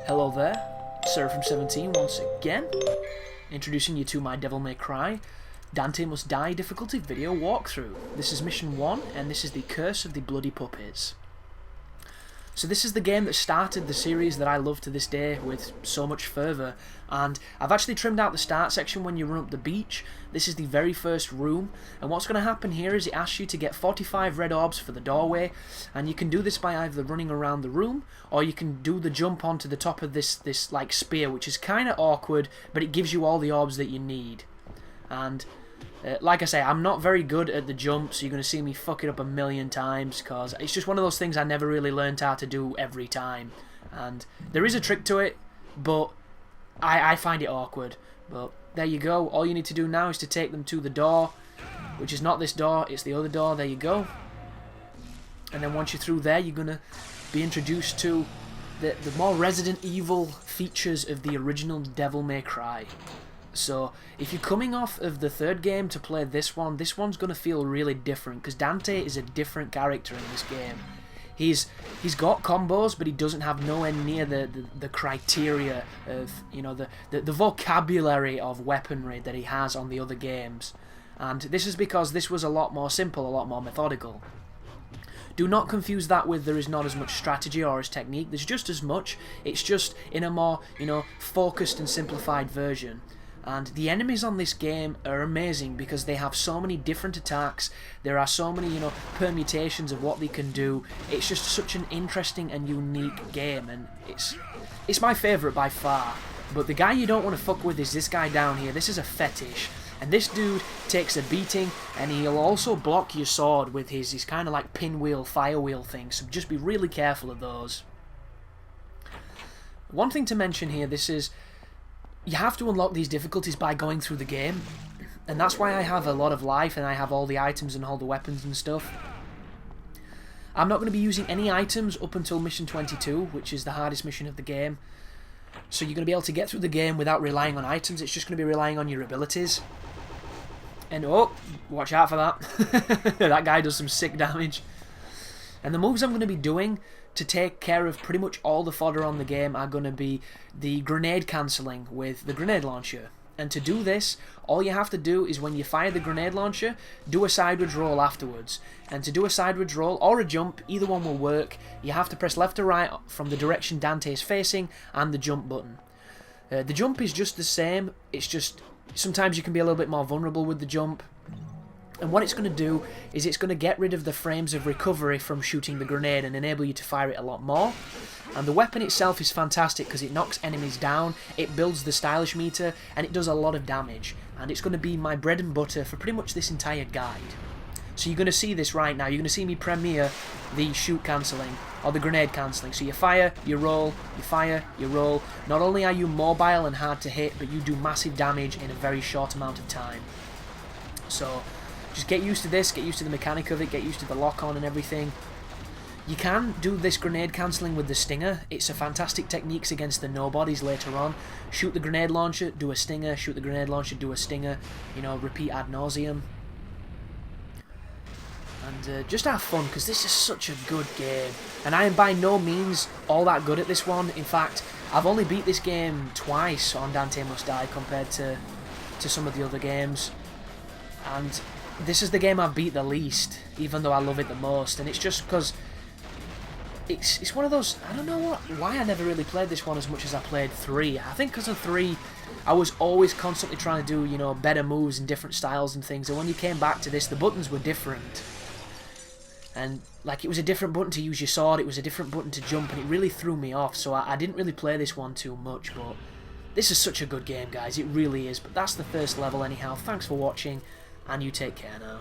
Hello there, Seraphim17 once again, introducing you to my Devil May Cry Dante Must Die difficulty video walkthrough. This is mission 1 and this is the Curse of the Bloody Puppets. So this is the game that started the series that I love to this day with so much fervour, and I've actually trimmed out the start section when you run up the beach. This is the very first room, and what's going to happen here is it asks you to get 45 red orbs for the doorway, and you can do this by either running around the room or you can do the jump onto the top of this like spear, which is kind of awkward, but it gives you all the orbs that you need. And like I say, I'm not very good at the jump, so you're going to see me fuck it up a million times, because it's just one of those things I never really learned how to do every time. And there is a trick to it, but I find it awkward. But there you go, all you need to do now is to take them to the door, which is not this door, it's the other door, there you go. And then once you're through there, you're going to be introduced to the more Resident Evil features of the original Devil May Cry. So, if you're coming off of the third game to play this one's going to feel really different, because Dante is a different character in this game. He's got combos, but he doesn't have nowhere near the criteria of, you know, the vocabulary of weaponry that he has on the other games. And this is because this was a lot more simple, a lot more methodical. Do not confuse that with there is not as much strategy or as technique. There's just as much, it's just in a more, you know, focused and simplified version. And the enemies on this game are amazing because they have so many different attacks. There are so many, you know, permutations of what they can do. It's just such an interesting and unique game, and it's my favourite by far. But the guy you don't want to fuck with is this guy down here. This is a fetish, and this dude takes a beating, and he'll also block your sword with his kind of like pinwheel, firewheel thing. So just be really careful of those. One thing to mention here, this is, you have to unlock these difficulties by going through the game, and that's why I have a lot of life and I have all the items and all the weapons and stuff. I'm not going to be using any items up until mission 22, which is the hardest mission of the game. So you're going to be able to get through the game without relying on items, it's just going to be relying on your abilities. And oh, watch out for that. That guy does some sick damage. And the moves I'm going to be doing to take care of pretty much all the fodder on the game are going to be the grenade cancelling with the grenade launcher. And to do this, all you have to do is when you fire the grenade launcher, do a sideways roll afterwards. And to do a sideways roll or a jump, either one will work. You have to press left or right from the direction Dante is facing and the jump button. The jump is just the same, it's just sometimes you can be a little bit more vulnerable with the jump. And what it's going to do is it's going to get rid of the frames of recovery from shooting the grenade and enable you to fire it a lot more. And the weapon itself is fantastic because it knocks enemies down, it builds the stylish meter, and it does a lot of damage. And it's going to be my bread and butter for pretty much this entire guide. So you're going to see this right now. You're going to see me premiere the shoot cancelling or the grenade cancelling. So you fire, you roll, you fire, you roll. Not only are you mobile and hard to hit, but you do massive damage in a very short amount of time. So just get used to this, get used to the mechanic of it, get used to the lock-on and everything. You can do this grenade cancelling with the stinger. It's a fantastic technique against the nobodies later on. Shoot the grenade launcher, do a stinger, shoot the grenade launcher, do a stinger. You know, repeat ad nauseum. And just have fun, because this is such a good game. And I am by no means all that good at this one. In fact, I've only beat this game twice on Dante Must Die compared to some of the other games. And this is the game I've beat the least, even though I love it the most, and it's just because it's one of those, I don't know why I never really played this one as much as I played 3. I think because of 3, I was always constantly trying to do, you know, better moves and different styles and things, and when you came back to this, the buttons were different. And, like, it was a different button to use your sword, it was a different button to jump, and it really threw me off, so I didn't really play this one too much, but this is such a good game, guys, it really is. But that's the first level anyhow. Thanks for watching, and you take care now.